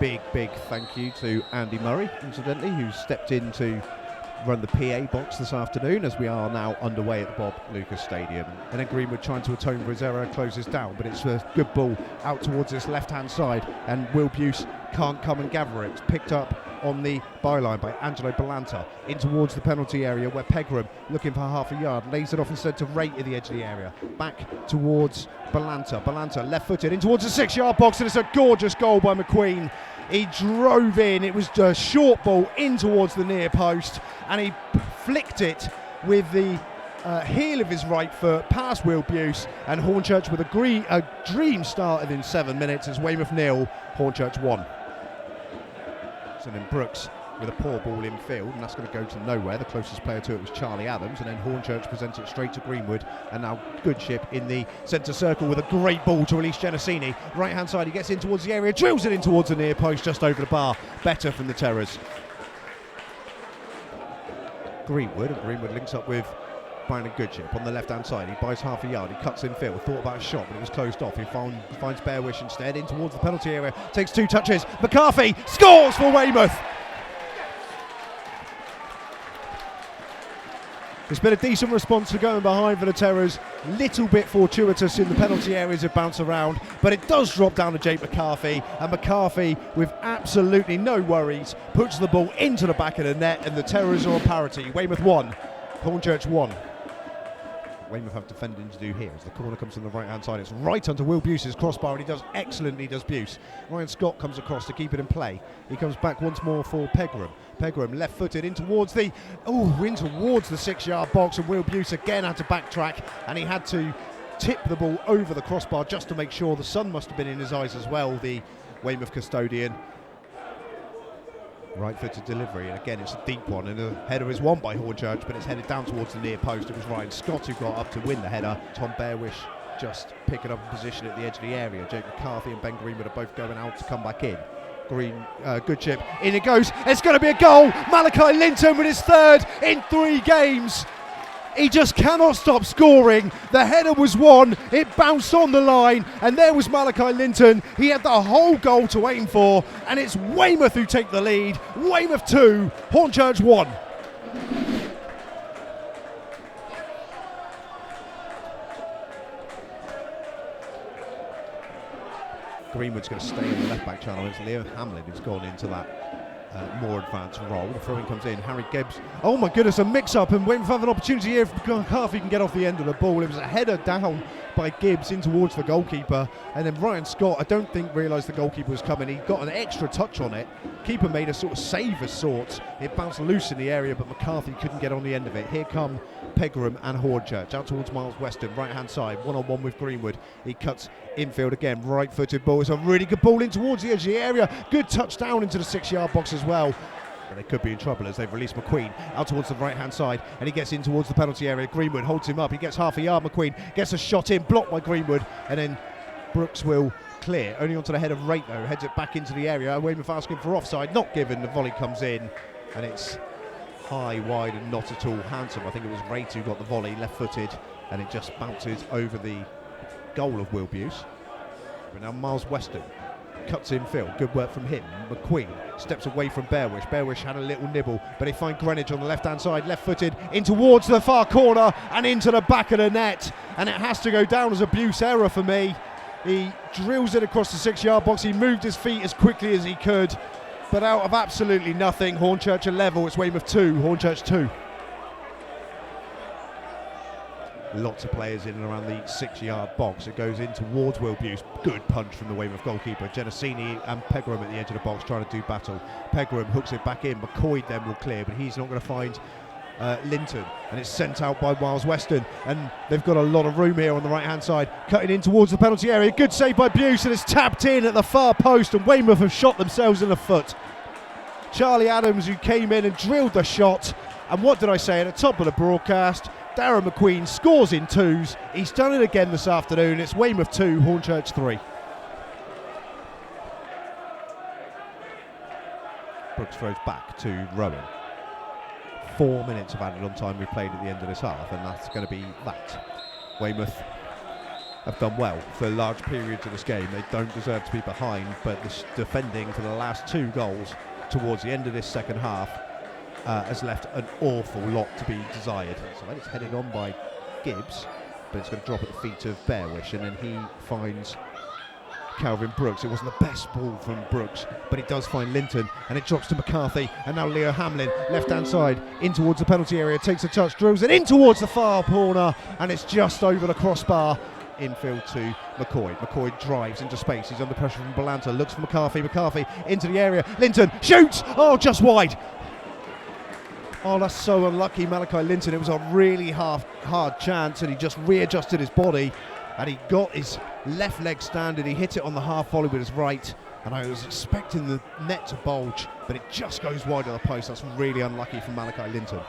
big thank you to Andy Murray, incidentally, who stepped in to run the PA box this afternoon as we are now underway at the Bob Lucas Stadium. And then Greenwood, trying to atone for his error, closes down, but it's a good ball out towards this left-hand side, and Will Buse can't come and gather it. It's picked up on the byline by Angelo Balanta in towards the penalty area, where Pegram, looking for half a yard, lays it off instead to Rate at the edge of the area. Back towards Balanta. Balanta left-footed in towards the 6-yard box, and it's a gorgeous goal by McQueen. He drove in, it was a short ball in towards the near post, and he flicked it with the heel of his right foot past Will Buse, and Hornchurch with a dream start within 7 minutes. It's Weymouth 0, Hornchurch 1. So then Brooks with a poor ball in field, and that's going to go to nowhere. The closest player to it was Charlie Adams, and then Hornchurch presents it straight to Greenwood, and now Goodship in the centre circle with a great ball to release Genesini. Right hand side, he gets in towards the area, drills it in towards the near post, just over the bar. Better from the Terrors. Greenwood links up with Brandon Goodship on the left hand side. He buys half a yard, he cuts in field, thought about a shot, but it was closed off. He finds Bearwish instead in towards the penalty area, takes 2 touches. McCarthy scores for Weymouth. It's been a decent response to going behind for the Terrors. Little bit fortuitous in the penalty areas of bounce around, but it does drop down to Jake McCarthy, and McCarthy, with absolutely no worries, puts the ball into the back of the net, and the Terrors are on parity. Weymouth 1, Hornchurch 1. Weymouth have defending to do here as the corner comes from the right hand side. It's right onto Will Buse's crossbar, and he does excellently, does Buse. Ryan Scott comes across to keep it in play. He comes back once more for Pegram. Pegram left footed in towards the 6-yard box, and Will Buse again had to backtrack, and he had to tip the ball over the crossbar just to make sure. The sun must have been in his eyes as well, the Weymouth custodian. Right-footed delivery, and again it's a deep one, and the header is won by Hornchurch, but it's headed down towards the near post. It was Ryan Scott who got up to win the header. Tom Bearwish just picking up a position at the edge of the area. Jake McCarthy and Ben Greenwood are both going out to come back in. Goodship, in it goes, it's going to be a goal. Malachi Linton with his 3rd in 3 games. He just cannot stop scoring. The header was won, it bounced on the line, and there was Malachi Linton. He had the whole goal to aim for, and it's Weymouth who take the lead. Weymouth 2, Hornchurch 1. Greenwood's going to stay in the left-back channel. It's Leo Hamlin who's gone into that more advanced role. The throw-in comes in. Harry Gibbs. Oh my goodness, a mix-up, and Weymouth have an opportunity here if McCarthy can get off the end of the ball. It was a header down by Gibbs in towards the goalkeeper, and then Ryan Scott, I don't think, realised the goalkeeper was coming. He got an extra touch on it. Keeper made a sort of save of sorts. It bounced loose in the area, but McCarthy couldn't get on the end of it. Here come Pegram and Hornchurch out towards Miles Weston, right hand side, one-on-one with Greenwood. He cuts infield again, right-footed ball. It's a really good ball in towards the edge of the area. Good touchdown into the 6-yard box as well. But they could be in trouble as they've released McQueen out towards the right-hand side, and he gets in towards the penalty area. Greenwood holds him up. He gets half a yard. McQueen gets a shot in, blocked by Greenwood, and then Brooks will clear. Only onto the head of Rate, though. Heads it back into the area. Weymouth asking for offside. Not given. The volley comes in, and it's high, wide, and not at all handsome. I think it was Rate who got the volley, left-footed, and it just bounces over the goal of Will Buse. But now Miles Weston cuts in field. Good work from him. McQueen steps away from Bearwish. Bearwish had a little nibble, but they find Greenwich on the left-hand side, left-footed in towards the far corner and into the back of the net, and it has to go down as a Buse error for me. He drills it across the 6-yard box. He moved his feet as quickly as he could, but out of absolutely nothing. Hornchurch a level. It's Weymouth 2, Hornchurch 2. Lots of players in and around the 6-yard box. It goes in towards Will Buse. Good punch from the Weymouth goalkeeper. Genesini and Pegram at the edge of the box trying to do battle. Pegram hooks it back in. McCoy then will clear, but he's not going to find Linton, and it's sent out by Miles Weston, and they've got a lot of room here on the right hand side, cutting in towards the penalty area. Good save by Buse, and it's tapped in at the far post, and Weymouth have shot themselves in the foot. Charlie Adams, who came in and drilled the shot, and what did I say at the top of the broadcast? Darren McQueen scores in 2s. He's done it again this afternoon. It's Weymouth 2, Hornchurch 3. Brooks throws back to Rowan. 4 minutes of added on time we played at the end of this half, and that's going to be that. Weymouth have done well for large periods of this game. They don't deserve to be behind, but this defending for the last 2 goals towards the end of this second half has left an awful lot to be desired. So it's headed on by Gibbs, but it's going to drop at the feet of Bearwish, and then he finds Calvin Brooks. It wasn't the best ball from Brooks, but it does find Linton, and it drops to McCarthy, and now Leo Hamlin, left hand side, in towards the penalty area, takes a touch, drills it in towards the far corner, and it's just over the crossbar. Infield to McCoy. McCoy drives into space. He's under pressure from Balanta. Looks for McCarthy. McCarthy into the area. Linton shoots. Oh, just wide. Oh, that's so unlucky, Malachi Linton. It was a really hard chance, and he just readjusted his body, and he got his left leg standing. He hit it on the half volley with his right, and I was expecting the net to bulge, but it just goes wide of the post. That's really unlucky from Malachi Linton.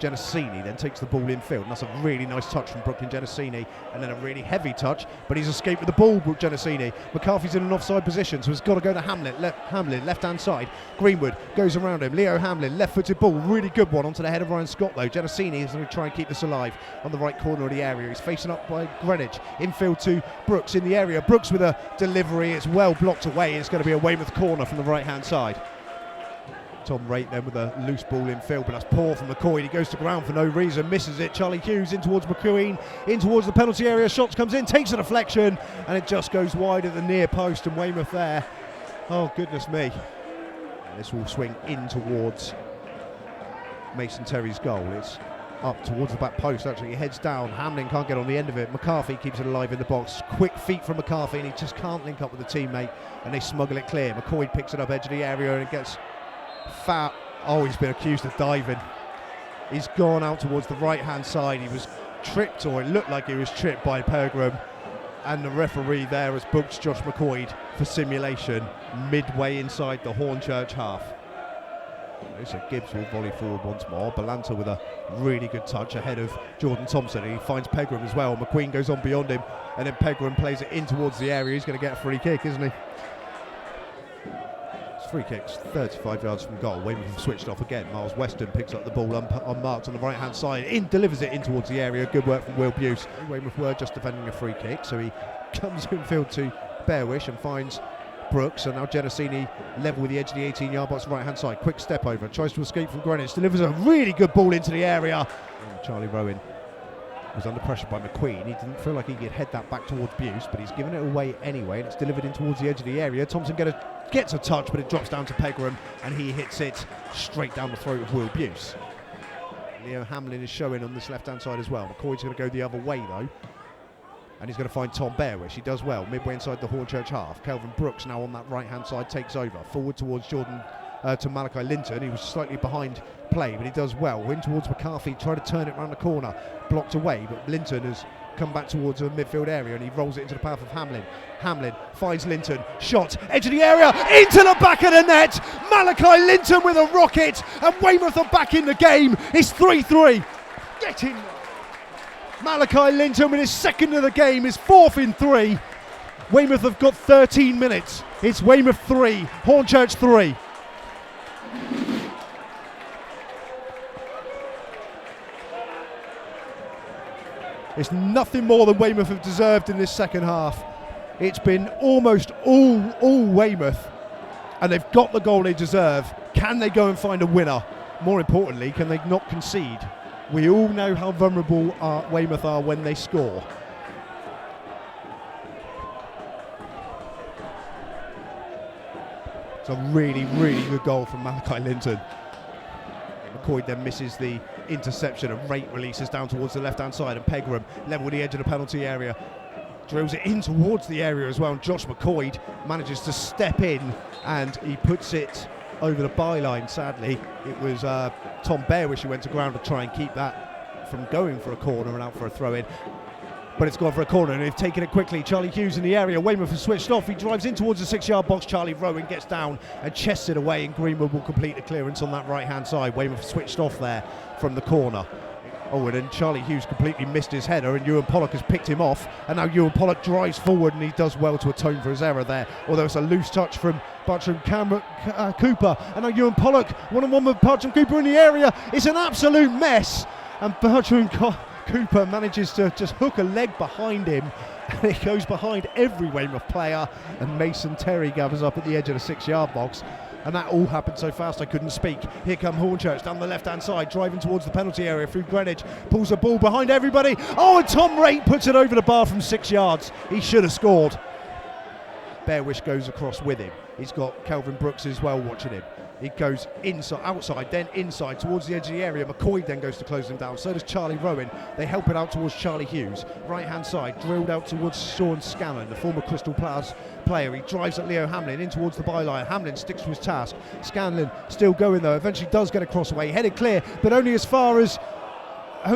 Genesini then takes the ball infield, and that's a really nice touch from Brooklyn Genesini, and then a really heavy touch, but he's escaped with the ball, Brooke Genesini. McCarthy's in an offside position, so he's got to go to Hamlin, left hand side. Greenwood goes around him. Leo Hamlin, left footed ball, really good one onto the head of Ryan Scott though. Genesini is going to try and keep this alive on the right corner of the area. He's facing up by Greenwich, infield to Brooks in the area. Brooks with a delivery, it's well blocked away. It's going to be a Weymouth corner from the right hand side. Tom Raitt then with a loose ball in field, but that's poor from McCoy. He goes to ground for no reason, misses it. Charlie Hughes in towards McQueen, in towards the penalty area. Shots comes in, takes a deflection, and it just goes wide at the near post, and Weymouth there. Oh, goodness me. And this will swing in towards Mason Terry's goal. It's up towards the back post, actually. He heads down. Hamlin can't get on the end of it. McCarthy keeps it alive in the box. Quick feet from McCarthy, and he just can't link up with the teammate, and they smuggle it clear. McCoy picks it up edge of the area, and it gets foul. Oh, he's been accused of diving. He's gone out towards the right hand side. He was tripped, or it looked like he was tripped by Peregrine, and the referee there has booked Josh McCoy for simulation midway inside the Hornchurch half. So Gibbs will volley forward once more. Balanta with a really good touch ahead of Jordan Thompson, and he finds Pegram as well. McQueen goes on beyond him, and then Pegram plays it in towards the area. He's going to get a free kick, isn't he? Free kicks 35 yards from goal. Weymouth have switched off again. Miles Weston picks up the ball unmarked on the right hand side, delivers it in towards the area. Good work from Will Buse. Weymouth were just defending a free kick, so he comes infield to Bearwish and finds Brooks, and now Genesini level with the edge of the 18-yard box right hand side. Quick step over, tries to escape from Greenwich, delivers a really good ball into the area. And Charlie Rowan was under pressure by McQueen. He didn't feel like he could head that back towards Buse, but he's given it away anyway, and it's delivered in towards the edge of the area. Thompson gets a touch, but it drops down to Pegram, and he hits it straight down the throat of Will Buse. Leo Hamlin is showing on this left hand side as well. McCoy's going to go the other way though, and he's going to find Tom Bearwish. He does well midway inside the Hornchurch half. Kelvin Brooks now on that right hand side takes over forward towards Jordan to Malachi Linton. He was slightly behind play, but he does well. In towards McCarthy, try to turn it around the corner, blocked away, but Linton has come back towards the midfield area, and he rolls it into the path of Hamlin. Hamlin finds Linton, shot, edge of the area, into the back of the net. Malachi Linton with a rocket, and Weymouth are back in the game. It's 3-3. Get in. Malachi Linton with his second of the game, his fourth in 3. Weymouth have got 13 minutes. It's Weymouth 3, Hornchurch 3. It's nothing more than Weymouth have deserved in this second half. It's been almost all Weymouth, and they've got the goal they deserve. Can they go and find a winner? More importantly, can they not concede? We all know how vulnerable Weymouth are when they score. It's a really, really good goal from Malachi Linton. McCoy then misses the interception, and Raitt releases down towards the left-hand side, and Pegram level with the edge of the penalty area. Drills it in towards the area as well, and Josh McCoy manages to step in, and he puts it over the byline. Sadly, it was Tom Bearwish who went to ground to try and keep that from going for a corner and out for a throw-in. But it's gone for a corner, and they've taken it quickly. Charlie Hughes in the area. Weymouth has switched off. He drives in towards the 6-yard box. Charlie Rowan gets down and chests it away, and Greenwood will complete the clearance on that right-hand side. Weymouth switched off there from the corner. Oh, and then Charlie Hughes completely missed his header, and Ewan Pollock has picked him off. And now Ewan Pollock drives forward, and he does well to atone for his error there. Although it's a loose touch from Bartram Cooper. And now Ewan Pollock, one-on-one with Bartram Cooper in the area. It's an absolute mess. And Bartram Cooper manages to just hook a leg behind him, and it goes behind every Weymouth player, and Mason Terry gathers up at the edge of the 6-yard box. And that all happened so fast I couldn't speak. Here come Hornchurch down the left-hand side, driving towards the penalty area through Greenwich. Pulls the ball behind everybody. Oh, and Tom Raitt puts it over the bar from 6 yards. He should have scored. Bearwish goes across with him. He's got Kelvin Brooks as well watching him. He goes inside, outside, then inside towards the edge of the area. McCoy then goes to close him down. So does Charlie Rowan. They help it out towards Charlie Hughes. Right-hand side, drilled out towards Sean Scanlon, the former Crystal Palace player. He drives at Leo Hamlin in towards the byline. Hamlin sticks to his task. Scanlon still going though. Eventually does get across away. Headed clear, but only as far as a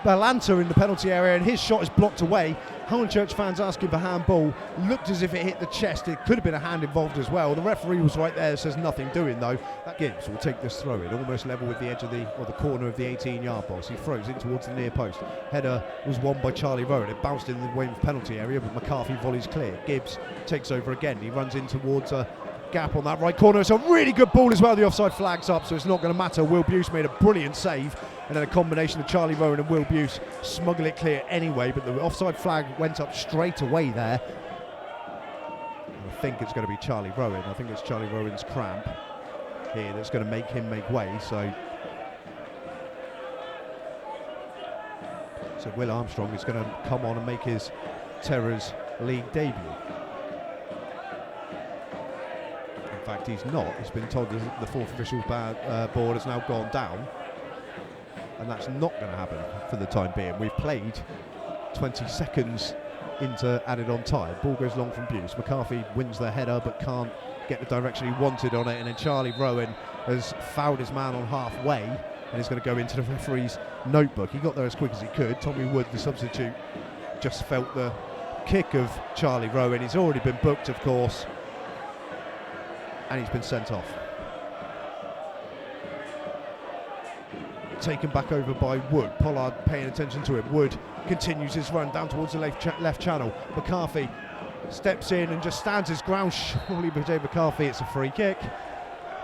Balanta in the penalty area, and his shot is blocked away. Hornchurch fans asking for handball. Looked as if it hit the chest. It could have been a hand involved as well. The referee was right there, says nothing doing though. That Gibbs will take this throw in, almost level with the edge of the corner of the 18-yard box. He throws in towards the near post. Header was won by Charlie Rowan. It bounced in the Weymouth penalty area, but McCarthy volleys clear. Gibbs takes over again. He runs in towards a gap on that right corner. It's a really good ball as well. The offside flag's up, so it's not going to matter. Will Buse made a brilliant save, and then a combination of Charlie Rowan and Will Buse smuggle it clear anyway, but the offside flag went up straight away there. And I think it's going to be Charlie Rowan. I think it's Charlie Rowan's cramp here that's going to make him make way. So Will Armstrong is going to come on and make his Terrors league debut. In fact, he's not. He's been told the fourth officials board has now gone down, and that's not going to happen for the time being. We've played 20 seconds into added on time. Ball goes long from Buse. McCarthy wins the header but can't get the direction he wanted on it, and then Charlie Rowan has fouled his man on halfway and is going to go into the referee's notebook. He got there as quick as he could. Tommy Wood, the substitute, just felt the kick of Charlie Rowan. He's already been booked, of course, and he's been sent off. Taken back over by Wood. Pollard paying attention to him. Wood continues his run down towards the left channel. McCarthy steps in and just stands his ground. Surely by Jay McCarthy, it's a free kick.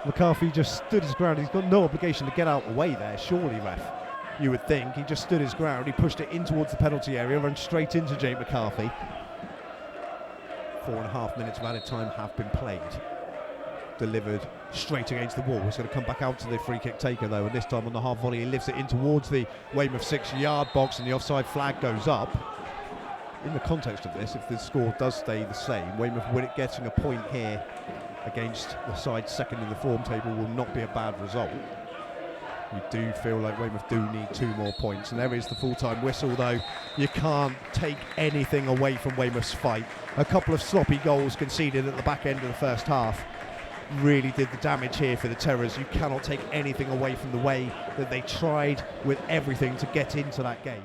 McCarthy just stood his ground. He's got no obligation to get out of the way there, surely, ref. You would think. He just stood his ground. He pushed it in towards the penalty area, run straight into Jay McCarthy. 4.5 minutes of added time have been played. Delivered straight against the wall. It's going to come back out to the free kick taker though, and this time on the half volley he lifts it in towards the Weymouth 6-yard box, and the offside flag goes up. In the context of this, if the score does stay the same, Weymouth getting a point here against the side second in the form table will not be a bad result. We do feel like Weymouth do need 2 more points, and there is the full-time whistle though. You can't take anything away from Weymouth's fight. A couple of sloppy goals conceded at the back end of the first half really did the damage here for the Terrors. You cannot take anything away from the way that they tried with everything to get into that game.